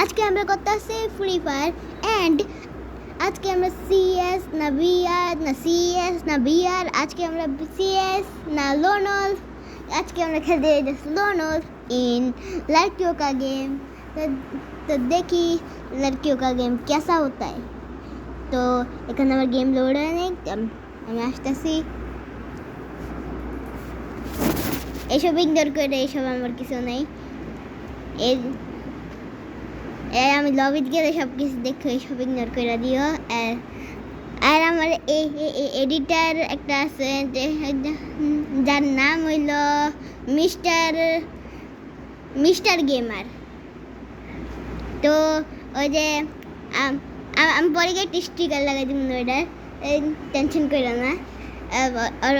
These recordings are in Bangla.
আজকে আমরা করতেছি ফ্রি ফায়ার অ্যান্ড আজকে আমরা সিএস না বিআর না সিএস না বিআর আজকে আমরা सीएस ना लोनल आज के हम खेलते हैं लोनल इन लड़कियों का गेम। तो देखिए लड़कियों का गेम कैसा होता है। तो एक हमारा गेम लोड है हम আসতেছি এইসব ইগনোর করে এইসব আমার কিছু নেই। আমি লবিতে গেলে সব কিছু দেখো এইসব ইগনোর করে দিও। আর আমার এই এডিটার একটা আছে যার নাম হইল মিস্টার গেমার। তো ওই যে আমি পরে গিয়ে স্টিকার লাগাই দিব ওইটার, টেনশন করো না। আর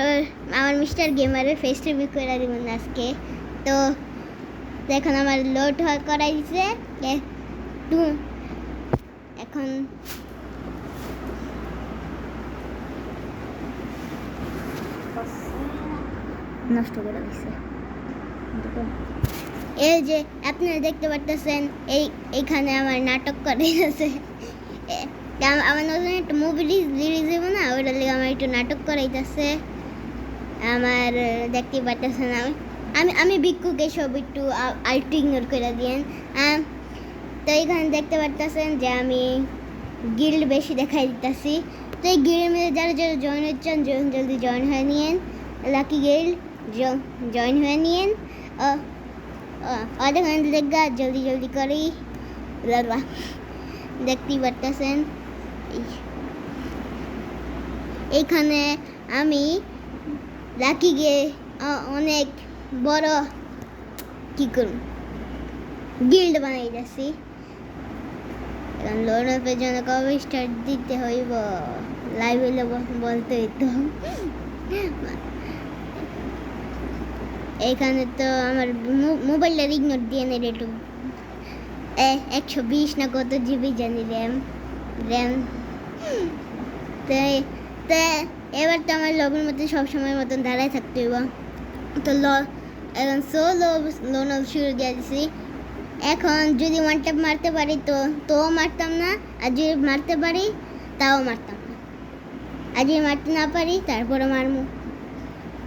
আমার মিস্টার গেমারের ফেস রিভিউ করে দিব না আজকে। তো এখন আমার লোড করাই দিছে এখন নষ্ট করে দিচ্ছে। এই যে আপনারা দেখতে পারতেছেন এইখানে আমার নাটক করে আছে। আমার নতুন একটা মুভি রিলিজ হইব না, ওইটার লিগে আমার একটু নাটক করাইতেছে। আমার দেখতে পারতেছেন আমি ভিক্ষুকে সব একটু আলটু ইগনোর করে দিয়েন। তো এইখানে দেখতে পারতেছেন যে আমি গিল্ড বেশি দেখাই দিতেছি। তো এই গিল্ডের মধ্যে যারা যারা জয়েন হচ্ছেন জলদি জয়েন হয়ে নিয়েন। লাকি গিল্ড জয়েন হয়ে নিয়েন। আধা ঘন্টা দেখা জলদি করি দেখতেই পারতেছেন। এইখানে আমি লাকি গিয়ে অনেক বড় কি করুন গিল্ড বানাই যাচ্ছি। এখন লোন আপের জন্য কবে স্টার্ট দিতে হইব লাইভ হইলে বলতে হইতো। এইখানে তো আমার মোবাইলটা ইগনোর দিয়ে নেই একটু 120 না কত জিবি জানি র্যাম। তো এবার তো আমার লবের মধ্যে সবসময় মতন দাঁড়ায় থাকতে হইব। তো এখন লোনল শুরু দিয়ে দিছি। এখন যদি ওয়ান ট্যাপ মারতে পারি তো মারতাম না, আর যদি মারতে পারি তাও মারতাম না, আর যদি মারতে না পারি তারপরে মারমু।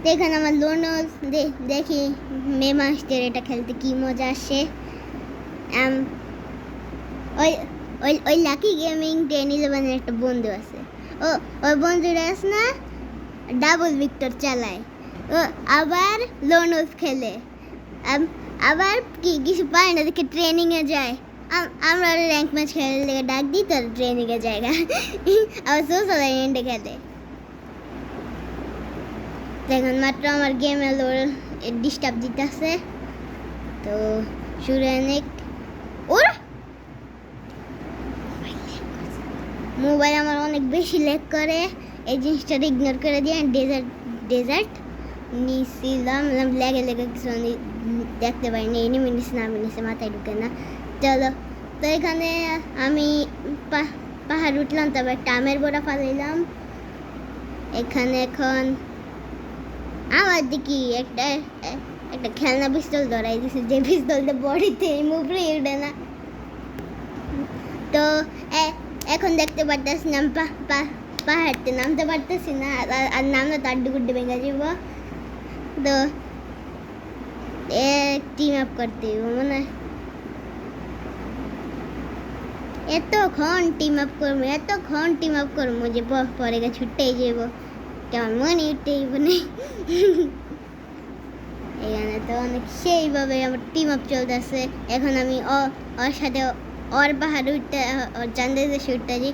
তো এখানে আমার লোনল দেখি মে মাস্টার এটা খেলতে কি মজা আসে। ওই লাকি গেমিং 10-11 একটা বন্ধু আছে, ওই বন্ধুরা আছে না ডাবল ভিক্টর চালায়, ও আবার লোনস খেলে, আবার কিছু পায় না দেখে ট্রেনিংয়ে যায়। আমরা র্যাঙ্ক ম্যাচ খেলে ডাক দিই তার ট্রেনিংয়ে জায়গা আবার সোশ্যাল ইভেন্টে খেলে। এখন মাত্র আমার গেমে ডিস্টার্ব দিতেছে। তো শুরু অনেক ওরা মোবাইল আমার অনেক বেশি ল্যাগ করে, এই জিনিসটা ইগনোর করে দিয়ে ডেজার্ট নিয়েছিলাম। লেগে কিছু দেখতে পারিনি, এনিমি নিচে মাথায় ঢুকে না। চলো তো এখানে আমি পাহাড় উঠলাম, তারপর একটা আমের বোড়া ফালাইলাম। এখানে এখন আমার দেখি একটা খেলনা পিস্তল ধরাই দিছে, যে পিস্তলটা বডিতে মুভরে উঠে না। তো এখন দেখতে পারতেছি না পাহাড়তে নামতে পারতেছি না, আর নামলে তার ডুকুডে ভেঙে যাব। তো টিম আপ করতে হইব মনে হয়। এতক্ষণ টিম আপ করবো যে পরে গিয়ে ছুটতেই যাব, কেমন মনে উঠতেই নেই। এখানে তো অনেক সেইভাবে আমার টিম আপ চলতেছে। এখন আমি ওর সাথে ওর পাহাড়ে উঠতে চান্দে দেশে উঠতেছি।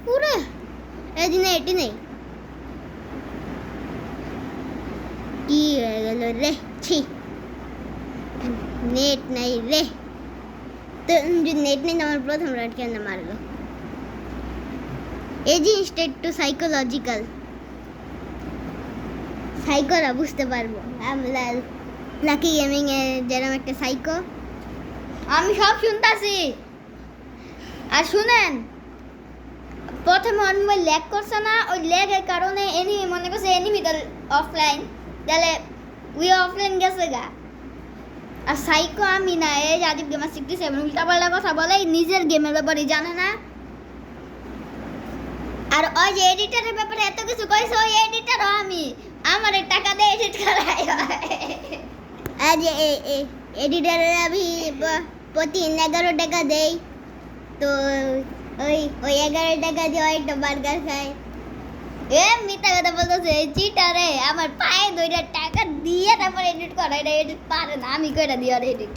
ওরে এটি নেই কি হয়ে গেল রে, ছি নেট নাই রে। তো যদি নেট নেই আমার প্রথম রাত কেন মারলো। এই জিনিসটা একটু সাইকোরা বুঝতে পারবো। আমরা লাকি গেমিং এ যেরকম একটা সাইকো, আমি সব শুনতাছি। আর শুনেন, প্রথমে মোবাইল ল্যাগ করছে না, ওই ল্যাগের কারণে এনিমি মনে করছে এনিমি তো অফলাইন, তাহলে অফলাইন গেছে গা। আর সাইকো আমি না, এই যে আদিব গেমার 67 উল্টাপাল্টা কথা বলে, নিজের গেমের ব্যাপারে জানে না। আর ওই যে এডিটরের ব্যাপারে এত কিছু কইছে, ওই এডিটরও আমি, আমার টাকা দিয়ে এডিট করাই আজ এডিটরের আমি প্রতি 11 টাকা দেই, তো ওই 11 টাকা দিয়ে একটা বার্গার খাই। এ মিথ্যা কথা বলতেছে, চিটারে আমার পায়ে দুইটা টাকা দিয়ে তারপর এডিট করা, এটা এডিট পারে না, আমি কইরা দিই আর এডিট।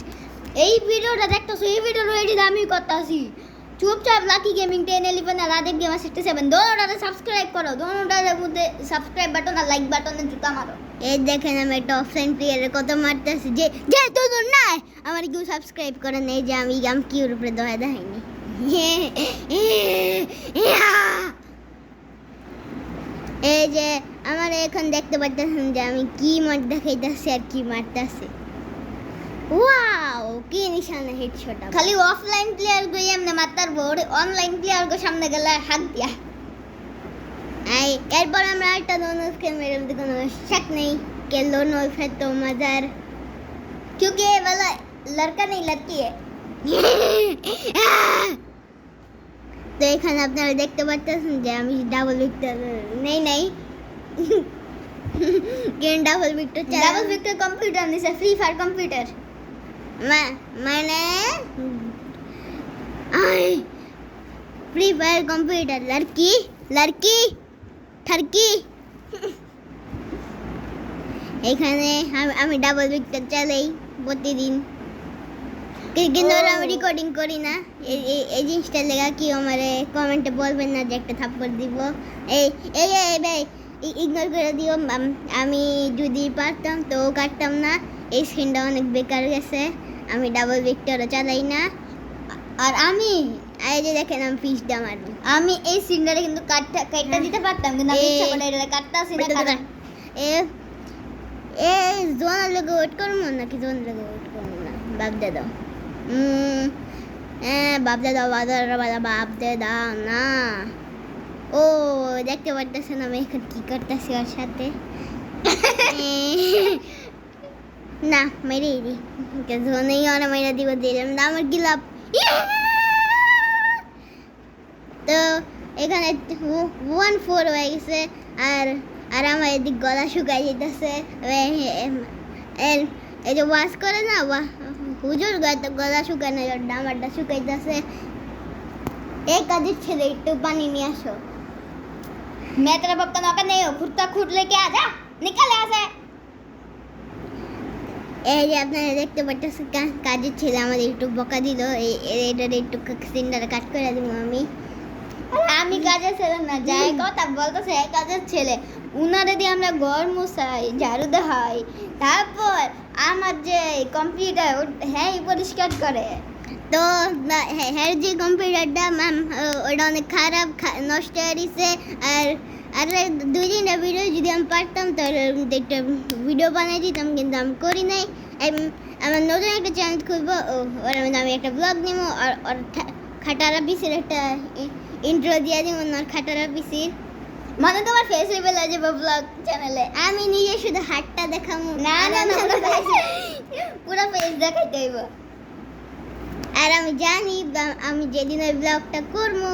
এই ভিডিওটা দেখতেছো, এই ভিডিওর এডিট আমি করতেছি। চুপচাপ লাকি গেমিং 1011 আর আদিব গেমার 67 দোনোটারে সাবস্ক্রাইব করো, দোনোটার মধ্যে সাবস্ক্রাইব বাটন আর লাইক বাটনে জুতা মারো। এই দেখেন আমি একটা অফলাইন প্লেয়ারের কত মারতেছি, যে যে তো না আমার কেউ সাবস্ক্রাইব করে নেই, যে আমি কিউর উপরে দয়া দেখাইনি। এই যে আমার এখন দেখতে পাচ্ছেন যে আমি কি মার দেখাইতেছি আর কি মারতেছি। ওয়াও, কি নিশানা হেডশট! খালি অফলাইন প্লেয়ার গো এমনে মারতার বোর্ড, অনলাইন প্লেয়ার গো সামনে গেলে হাত দিয়া। এই এরপর আমরা একটা दोनों मेरे में কোনো शक नहीं कि दोनों फिर तो मजार, क्योंकि ये वाला लड़का नहीं लड़की है। তো এখানে আপনারা দেখতে পাচ্ছেন যে আমি ডাবল ভিক্টর নেই game double Victor double Victor computer नहीं से फ्री फायर कंप्यूटर मैंने फ्री फायर कंप्यूटर लड़की लड़की ठरकी। এখানে আমি ডাবল ভিক্টর চালাই প্রতিদিন, কিন্তু আমি রেকর্ডিং করি না। এই জিনিসটা লেগা কি আমারে কমেন্টে বলবেন না যে একটা থাপ্পড় দিব। এই এই ভাই ইগনোর করে দিও, আমি যদি পারতাম তো কাটতাম না। এই স্ক্রিনটা অনেক বেকার গেছে, আমি ডাবল ভিক্টরও চালাই না। আর আমি এই যে দেখেন আমি পিসটা মারি, আমি এই সিনটারে কিন্তু কাটটা দিতে পারতাম, কিন্তু আমি ইচ্ছা করে এটা কাটতাছি না। কারণ এ জোন লোক ওয়েট করবো নাকি জোন লোক ওয়েট করবো না, বাপ দে দাও। বাপ দে দাও, বাপ দে দাও না। ও দেখতে পারতেছেন আমি এখন কি করতেছি ওর সাথে। না মেরেই দি, জোনেই ওরা মেরে দিব, দিলাম না আমার কি লাভ। তো এখানে 1-4 হয়ে গেছে, আর আমার এদিক গলা শুকাই যেতেছে। এই যে ওয়াশ করে না, হুজুর গলা শুকানো, আমারটা শুকাইতেছে। এই কাজের ছেলে একটু পানি নিয়ে আসো। मैं तेरा बाप का नौकर नहीं हूँ, खुद का खुद लेके आ जा, निकल यहाँ से। এই যে আপনারা দেখতে পাচ্ছেন কাজের ছেলে আমাদের একটু বকা দিল, এটার একটু সিনটা কাট করে দিব আমি কাজের ছেলে না, যাই কথা বলতেছে এক কাজের ছেলে। উনারে দিয়ে আমরা ঘর মুছাই, ঝাড়ু দেখাই, তারপর আমার যে কম্পিউটার হ্যাঁ পরিষ্কার করে। তো হ্যাঁ যে কম্পিউটারটা ম্যাম ওটা অনেক খারাপ, নষ্ট হয়ে গেছে। আর 2-3টা ভিডিও যদি আমি পারতাম তাহলে একটা ভিডিও বানাই দিতাম, কিন্তু আমি করি নাই। আমার নতুন একটা চ্যানেল খুলবো, ওর মধ্যে আমি একটা ব্লগ নিব, আর খাটারা পিসির একটা ইন্ট্রো দিয়ে দিব, ওর খাটারা পিসির মানে তোমার ফেস রিভিল আছে ব্লগ চ্যানেলে। আমি নিজে শুধু হাতটা দেখাবো, না পুরো ফেস দেখাইতে হইব। আর আমি জানি আমি যেদিন ওই ব্লগটা করবো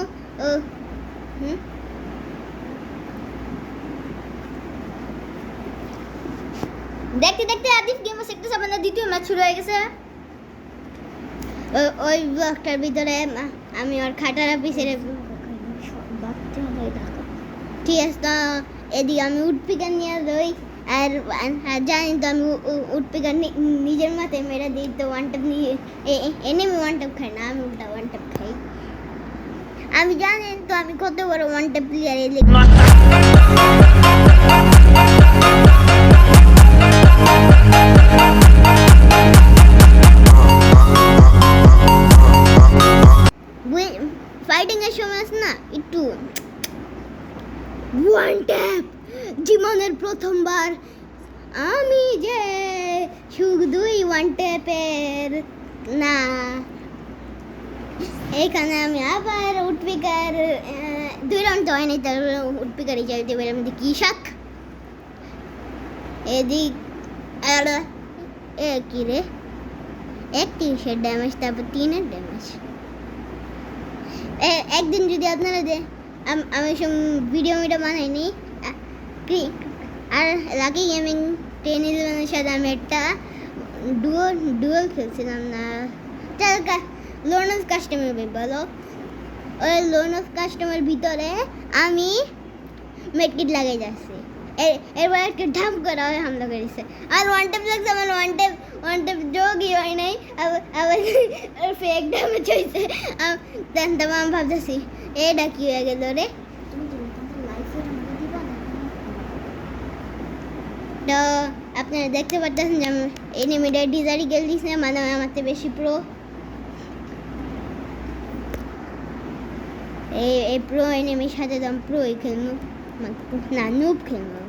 দেখতে দেখতে আদিব গেমার 67 দ্বিতীয় ম্যাচ শুরু হয়ে গেছে। ওই ব্লগটার ভিতরে আমি ওর খাটারা পিসের ঠিক আছে। তো এদিকে আমি উডপিকার নিয়ে যাই, আর জানি তো আমি উডপিকার নিজের মাথায় মেরে দিই, তো ওয়ান ট্যাপ নিয়ে এনিমি ওয়ান ট্যাপ খাই না, আমি উল্টা ওয়ান ট্যাপ খাই। আমি জানেন তো আমি কত বড় ওয়ান ট্যাপ প্লেয়ার। ফাইটিং এর সময় আছে না একটু ওয়ান ট্যাপ, জীবনের প্রথমবার আমি যে শুধুই ওয়ান ট্যাপের না। এখানে আমি আবার উডপিকার 2 রাউন্ড তো হয়নি, তার উডপিকারই চাইতে পারলাম কি শাক এদিক। কি রে 31 ড্যামেজ, তারপর 3 ড্যামেজ। একদিন যদি আপনারা যে আমি সব ভিডিও বানাইনি, আর লাকি গেমিং 10-11 সাথে আমি একটা ডুয়েল খেলছিলাম না, লোন অফ কাস্টমার বলো, ওই লোন অফ কাস্টমার ভিতরে আমি মেডকিট লাগাই যাচ্ছি, এরপর একটা ঢাপ করা হয় হামলা করেছে, আর ওয়ান ট্যাপ লাগছে, আমার ওয়ান ট্যাপ যোগই হয় নাই, আবার ফেক ড্যামেজ হয়েছে। তখন আমি ভাবতেছি এটা কি হয়ে গেল রে। তো আপনারা দেখতে পাচ্ছেন যে আমি এনিমিটা ডিজারি গেল দিছে, মানে আমার থেকে বেশি প্রো। এই প্রো এনিমির সাথে তো আমি প্রোই খেলবো না, নুব খেলবো।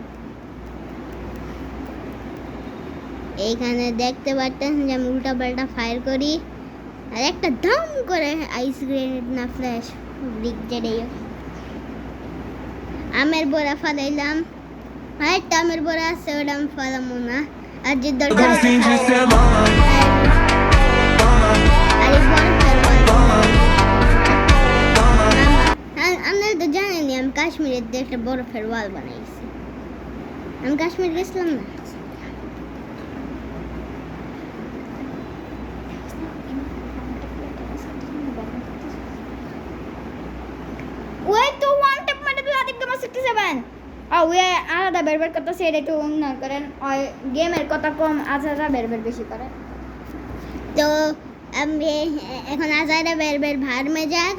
এইখানে দেখতে পাচ্ছেন যে আমি উল্টা পাল্টা ফায়ার করি, আর একটা দাম করে আইস গ্রেনেড না ফ্ল্যাশ ব্রিক যেটাই আমের বড়া ফালাইলাম, আর একটা আমের বড়া আছে ওটা আমি ফালামো না, আর যে দরকার আপনারা তো জানেনি আমি কাশ্মীরের দিয়ে একটা বরফের ওয়াল বানাইছি। আমি কাশ্মীর গেছিলাম না, ওই তো ওয়ান ট্যাপ মারতে তো একদম 67 ওই আলাদা বেরবের কথা সেটা একটু না করেন, ওই গেমের কথা কম, আলাদা বেরবের বেশি করে। তো আমি এখন আজাইরা বের ভার যাক,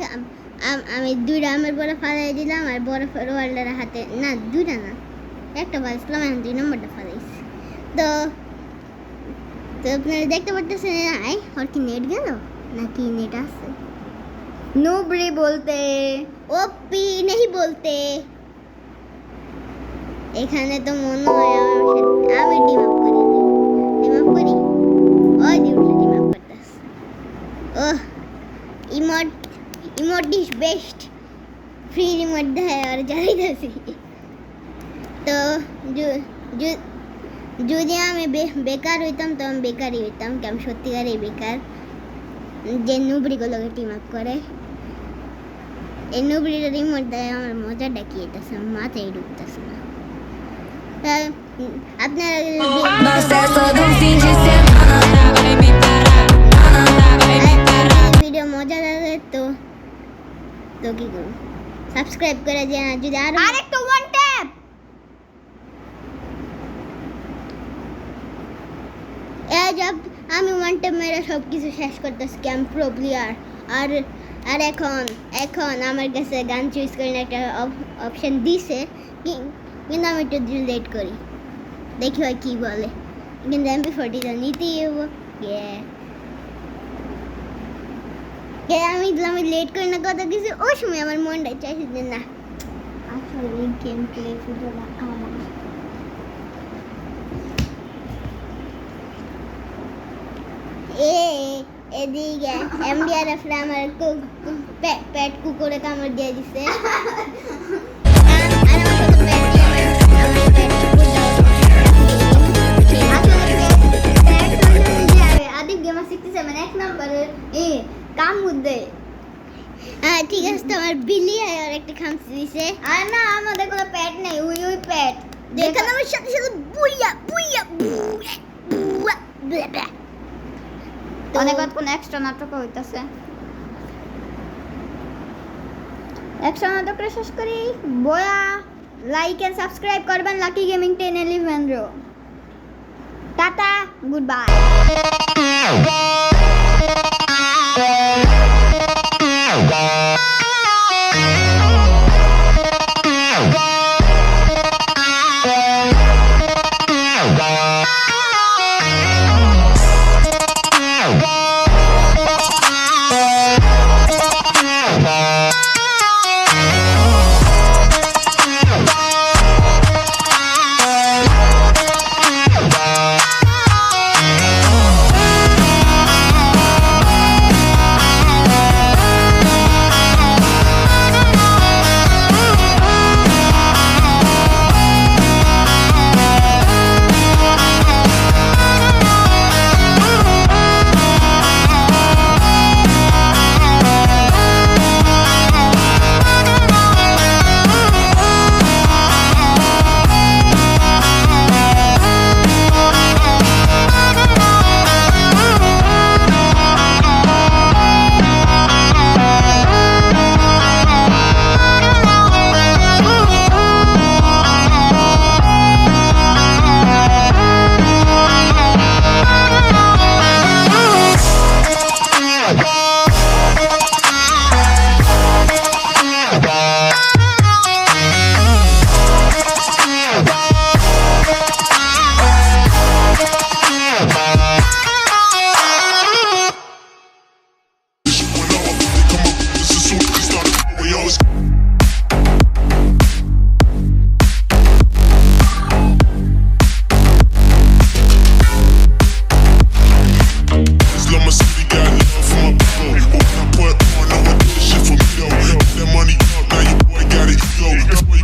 আমি 2টা আমের বড় ফালাই দিলাম, আর বরফের ওয়ালটার হাতে না 2টা না একটা ফালাইছিলাম, এখন 2 নম্বরটা ফালাইছি। তো আপনারা দেখতে পাচ্ছেন ওর কি নেট গেল নাকি নেট আছে, নুবরি বলতে ওপি नहीं বলতে। এখানে তো মনে হয় আমি টিম আপ করি ওই ডিউটি টিম আপ করতেছে। Oh emote is best, free emote দেয় আর জানাইতেছি। তো যদি আমি বেকার হইতাম তো আমি বেকারই হইতাম, কি আমি সত্যিকারই বেকার যে নুবরিগুলোকে টিম আপ করে। এই নুবরিটা রিমোট দেয় আমার মজা ডাকিয়েতেছে, মাথায় ঢুকতেছে না। আপনারা ভিডিও মজা লাগে তো কি করুন, সাবস্ক্রাইব করে দিয়ে যদি আরেকটা ওয়ান ট্যাপ। আমি ওয়ান ট্যাপ মেরে সব কিছু শেষ করতেছি, আমি প্রো প্লেয়ার। আর এখন আমার কাছে গান চুজ করে একটা অপশন দিছে, কিন্তু আমি একটু লেট করি, দেখি হয় কি বলে, কিন্তু MP40 নিতেই হবো। আমি লেট করি না কত কিছু, ওই সময় আমার মনটা চাইছে যে না আসলে গেম প্লে ফুটবল আমার। এদিকে MDRF আমার পেট কুকুরে কামড় দিয়ে দিছে। আদিব গেমার 67 এক নম্বরের কামড় দেয়। ঠিক আছে, তো আমার বিলি আর একটা খামচি দিছে। আর না আমাদের কোনো প্যাট নেই, ওই প্যাট যেখানে আমার সাথে সাথে বুইয়া বুইয়া বুইয়া অনেক কোন এক্সট্রা নাটক হইতাছে, এক্সট্রা নাটক শেষ করি বয়া। লাইক এন্ড সাবস্ক্রাইব করবেন লাকি গেমিং 1011 রো। টাটা, goodbye.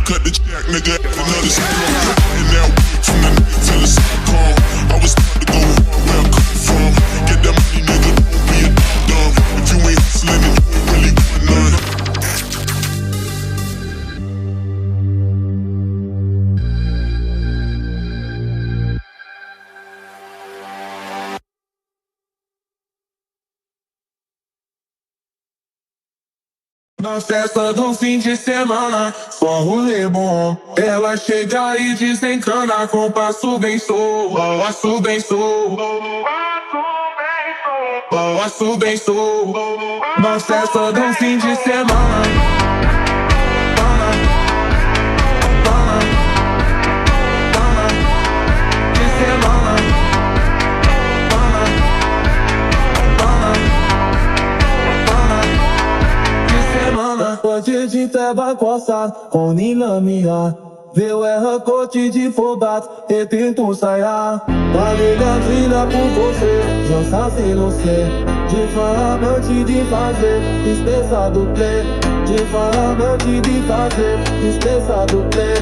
cut the check, nigga. Another song. And now from the night till the sun come. I was about to go hard where I come from. Get that money, nigga. Don't be a dumb. If you ain't hustling, then you ain't really got none. Na festa do fim de semana, só rolê bom. Ela chega e desencana com passo bem sou, passo bem sou, passo bem sou. Na festa do fim de semana, de semana. Hoje de tabacosa, com nilamia. Veu erra corte de fobat, e tento ensaiar. Valilha trilha por você, já sabe você. De farmante de fazer, esqueça do play. De farmante de fazer, esqueça do play.